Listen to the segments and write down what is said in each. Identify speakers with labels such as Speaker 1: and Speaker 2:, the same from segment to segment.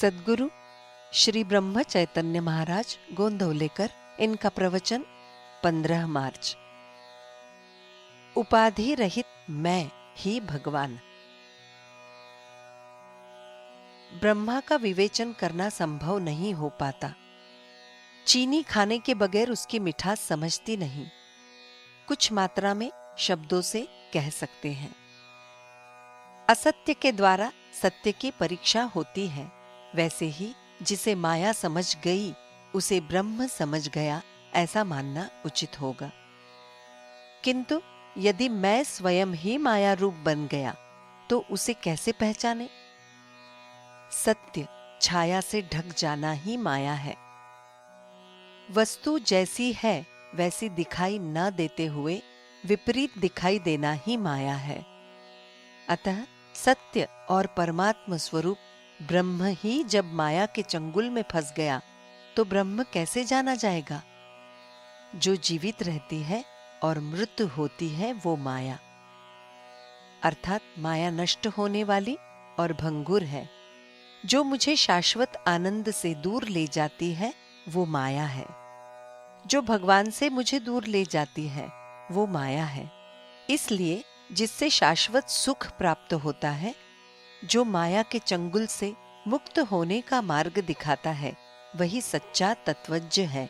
Speaker 1: सद्गुरु श्री ब्रह्म चैतन्य महाराज गोंदवलेकर, इनका प्रवचन 15 मार्च। उपाधि रहित मैं ही भगवान। ब्रह्मा का विवेचन करना संभव नहीं हो पाता। चीनी खाने के बगैर उसकी मिठास समझती नहीं। कुछ मात्रा में शब्दों से कह सकते हैं। असत्य के द्वारा सत्य की परीक्षा होती है। वैसे ही जिसे माया समझ गई उसे ब्रह्म समझ गया, ऐसा मानना उचित होगा। किंतु यदि मैं स्वयं ही माया रूप बन गया तो उसे कैसे पहचाने? सत्य छाया से ढक जाना ही माया है। वस्तु जैसी है वैसी दिखाई न देते हुए विपरीत दिखाई देना ही माया है। अतः सत्य और परमात्म स्वरूप ब्रह्म ही जब माया के चंगुल में फंस गया तो ब्रह्म कैसे जाना जाएगा? जो जीवित रहती है और मृत्यु होती है वो माया, अर्थात माया नष्ट होने वाली और भंगुर है। जो मुझे शाश्वत आनंद से दूर ले जाती है वो माया है। जो भगवान से मुझे दूर ले जाती है वो माया है। इसलिए जिससे शाश्वत सुख प्राप्त होता है, जो माया के चंगुल से मुक्त होने का मार्ग दिखाता है, वही सच्चा तत्वज्ञ है।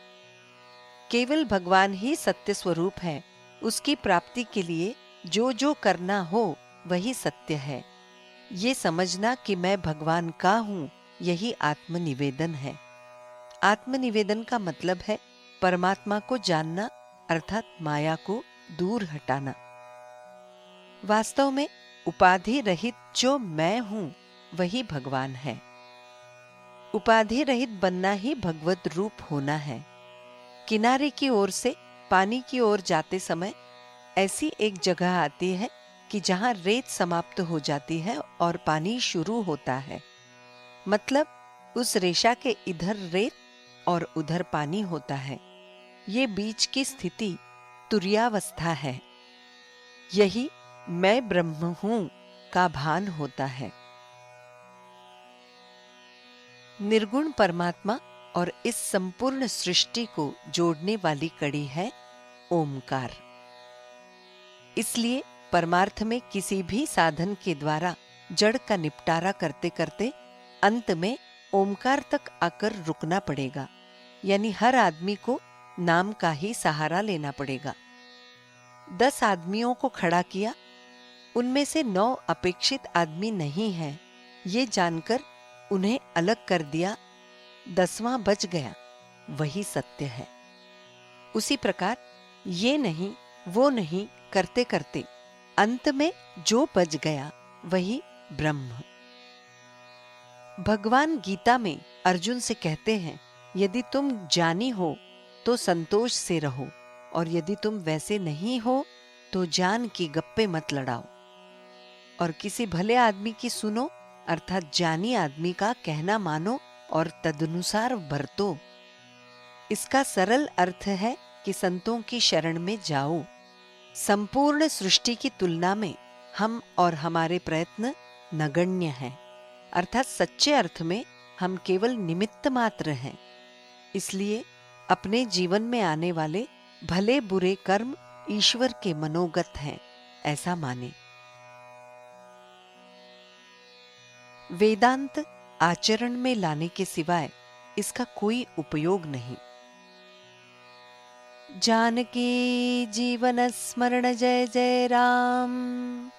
Speaker 1: केवल भगवान ही सत्य स्वरूप है। उसकी प्राप्ति के लिए जो जो करना हो वही सत्य है। ये समझना कि मैं भगवान का हूं, यही आत्मनिवेदन है। आत्मनिवेदन का मतलब है परमात्मा को जानना, अर्थात माया को दूर हटाना। वास्तव में उपाधि रहित जो मैं हूं वही भगवान है। उपाधि रहित बनना ही भगवत रूप होना है। किनारे की ओर से पानी की ओर जाते समय ऐसी एक जगह आती है कि जहां रेत समाप्त हो जाती है और पानी शुरू होता है। मतलब उस रेशा के इधर रेत और उधर पानी होता है। ये बीच की स्थिति तुर्यावस्था है। यही मैं ब्रह्म हूं का भान होता है। निर्गुण परमात्मा और इस संपूर्ण सृष्टि को जोड़ने वाली कड़ी है ओमकार। इसलिए परमार्थ में किसी भी साधन के द्वारा जड़ का निपटारा करते करते अंत में ओमकार तक आकर रुकना पड़ेगा। यानी हर आदमी को नाम का ही सहारा लेना पड़ेगा। 10 आदमियों को खड़ा किया, उनमें से 9 अपेक्षित आदमी नहीं हैं, ये जानकर उन्हें अलग कर दिया, 10वां बच गया, वही सत्य है। उसी प्रकार ये नहीं वो नहीं करते करते अंत में जो बच गया वही ब्रह्म। भगवान गीता में अर्जुन से कहते हैं, यदि तुम ज्ञानी हो तो संतोष से रहो, और यदि तुम वैसे नहीं हो तो जान की गप्पे मत लड़ाओ और किसी भले आदमी की सुनो, अर्थात ज्ञानी आदमी का कहना मानो और तदनुसार बरतो। इसका सरल अर्थ है कि संतों की शरण में जाओ। संपूर्ण सृष्टि की तुलना में हम और हमारे प्रयत्न नगण्य हैं, अर्थात सच्चे अर्थ में हम केवल निमित्त मात्र हैं। इसलिए अपने जीवन में आने वाले भले बुरे कर्म ईश्वर के मनोगत हैं, ऐसा माने। वेदांत आचरण में लाने के सिवाय इसका कोई उपयोग नहीं। जानकी जीवन स्मरण जय जय राम।